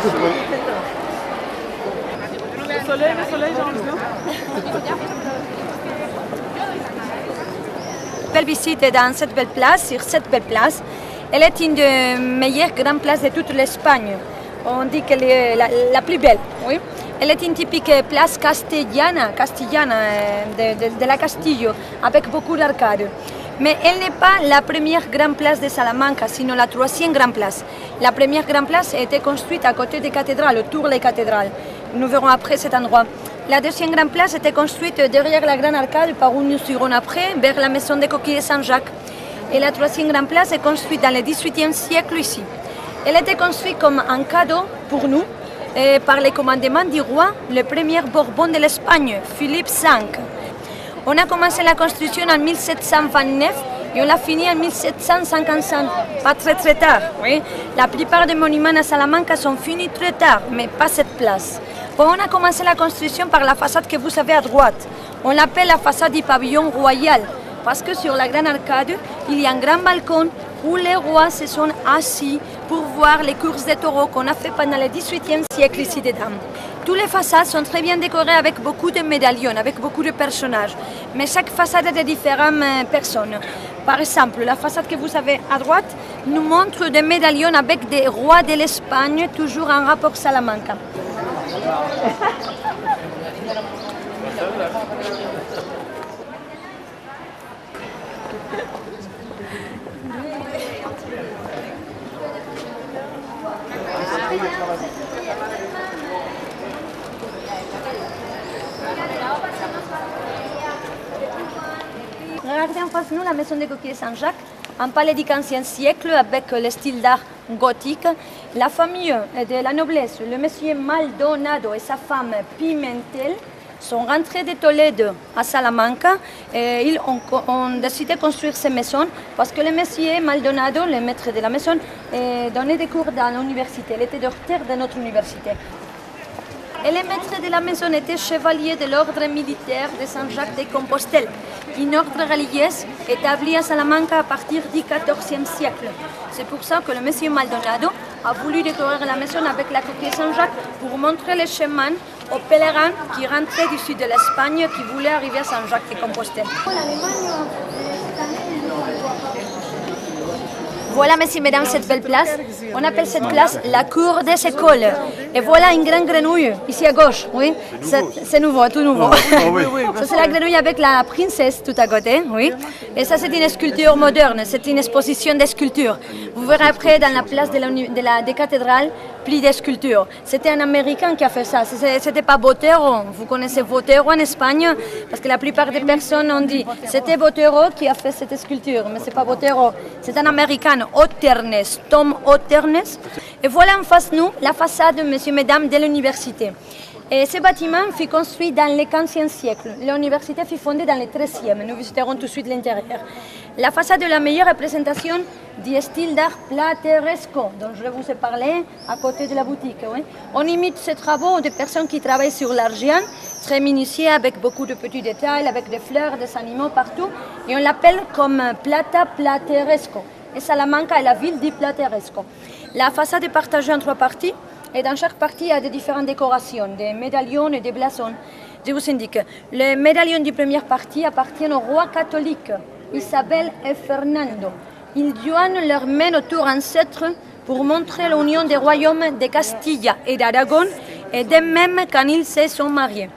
Le soleil, Jean-Luc. Belle visite dans cette belle place, sur cette belle place. Elle est une des meilleures grandes places de toute l'Espagne. On dit qu'elle est la plus belle. Oui. Elle est une typique place castellana de la Castillo, avec beaucoup d'arcades. Mais elle n'est pas la première grande place de Salamanca, sinon la troisième grande place. La première grande place a été construite à côté des cathédrales, autour des cathédrales. Nous verrons après cet endroit. La deuxième grande place était construite derrière la grande arcade, par où nous irons après, vers la maison des coquilles de Saint-Jacques. Et la troisième grande place est construite dans le XVIIIe siècle ici. Elle était construite comme un cadeau pour nous, par les commandements du roi, le premier Bourbon de l'Espagne, Philippe V. On a commencé la construction en 1729 et on l'a fini en 1755, pas très tard. Oui. La plupart des monuments à Salamanca sont finis très tard, mais pas cette place. Bon, on a commencé la construction par la façade que vous avez à droite. On l'appelle la façade du pavillon royal, parce que sur la grande arcade, il y a un grand balcon où les rois se sont assis pour voir les courses de taureaux qu'on a fait pendant le XVIIIe siècle ici dedans. Toutes les façades sont très bien décorées avec beaucoup de médaillons, avec beaucoup de personnages. Mais chaque façade est de différentes personnes. Par exemple, la façade que vous avez à droite nous montre des médaillons avec des rois de l'Espagne, toujours en rapport Salamanca. Regardez en face de nous la maison des coquilles de Saint-Jacques, un palais du XVe siècle avec le style d'art gothique. La famille de la noblesse, le monsieur Maldonado et sa femme Pimentel, sont rentrés de Toledo à Salamanca et ils ont décidé de construire ces maisons parce que le monsieur Maldonado, le maître de la maison, donnait des cours dans l'université. Il était docteur de notre université. Et le maître de la maison était chevalier de l'ordre militaire de Saint-Jacques de Compostelle, une ordre religieuse établie à Salamanca à partir du XIVe siècle. C'est pour ça que le monsieur Maldonado a voulu décorer la maison avec la coquille Saint-Jacques pour montrer le chemin aux pèlerins qui rentraient du sud de l'Espagne, qui voulaient arriver à Saint-Jacques de Compostelle. Voilà, messieurs et mesdames, cette belle place. On appelle cette place la cour des écoles. Et voilà une grande grenouille, ici à gauche. Oui, c'est nouveau, tout nouveau. Ça, c'est la grenouille avec la princesse tout à côté. Oui. Et ça, c'est une sculpture moderne. C'est une exposition de sculptures. Vous verrez après, dans la place des cathédrales, plus de sculptures. C'était un Américain qui a fait ça. C'était pas Botero. Vous connaissez Botero en Espagne, parce que la plupart des personnes ont dit c'était Botero qui a fait cette sculpture, mais c'est pas Botero. C'est un Américain, Oternes, Tom Oternes. Et voilà en face de nous la façade, messieurs et mesdames, de l'université. Et ce bâtiment fut construit dans le XVe siècle. L'université fut fondée dans le XIIIe. Nous visiterons tout de suite l'intérieur. La façade est la meilleure représentation du style d'art plateresco, dont je vous ai parlé à côté de la boutique. Oui. On imite ces travaux de personnes qui travaillent sur l'argent, très minutieux, avec beaucoup de petits détails, avec des fleurs, des animaux partout. Et on l'appelle comme plata plateresco. Et Salamanca est la ville du plateresco. La façade est partagée en 3 parties. Et dans chaque partie, il y a des différentes décorations, des médaillons et des blasons. Je vous indique, les médaillons de première partie appartiennent aux rois catholiques, Isabelle et Fernando. Ils joignent leurs mains autour ancêtres pour montrer l'union des royaumes de Castilla et d'Aragon, et de même quand ils se sont mariés.